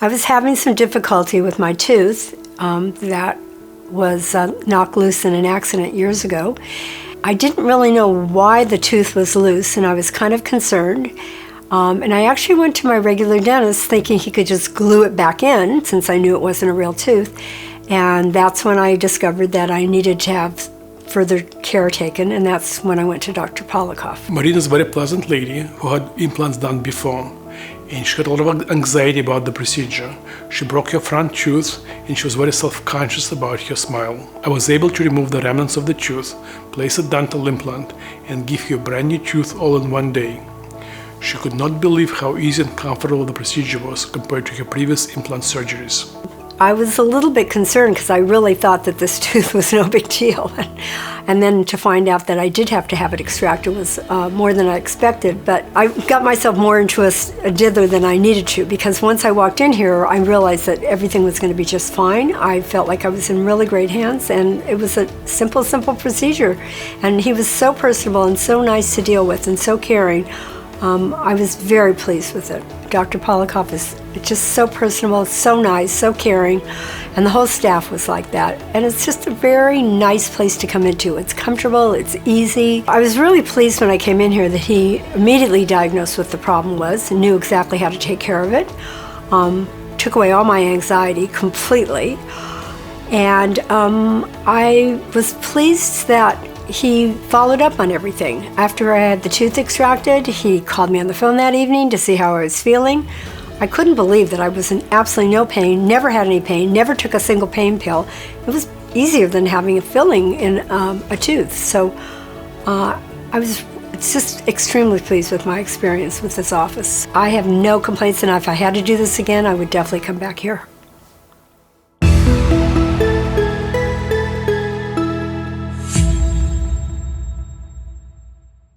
I was having some difficulty with my tooth that was knocked loose in an accident years ago. I didn't really know why the tooth was loose, and I was kind of concerned. And I actually went to my regular dentist thinking he could just glue it back in, since I knew it wasn't a real tooth. And that's when I discovered that I needed to have further care taken, and that's when I went to Dr. Polyakov. Maureen is a very pleasant lady who had implants done before, and she had a lot of anxiety about the procedure. She broke her front tooth, and she was very self-conscious about her smile. I was able to remove the remnants of the tooth, place a dental implant, and give her a brand new tooth all in one day. She could not believe how easy and comfortable the procedure was compared to her previous implant surgeries. I was a little bit concerned because I really thought that this tooth was no big deal. And then to find out that I did have to have it extracted was more than I expected. But I got myself more into a dither than I needed to, because once I walked in here, I realized that everything was going to be just fine. I felt like I was in really great hands, and it was a simple procedure. And he was so personable and so nice to deal with and so caring. I was very pleased with it. Dr. Polyakov is just so personable, so nice, so caring, and the whole staff was like that. And it's just a very nice place to come into. It's comfortable, it's easy. I was really pleased when I came in here that he immediately diagnosed what the problem was and knew exactly how to take care of it. Took away all my anxiety completely. And I was pleased that he followed up on everything. After I had the tooth extracted, he called me on the phone that evening to see how I was feeling. I couldn't believe that I was in absolutely no pain, never had any pain, never took a single pain pill. It was easier than having a filling in a tooth. So I was just extremely pleased with my experience with this office. I have no complaints, and if I had to do this again, I would definitely come back here.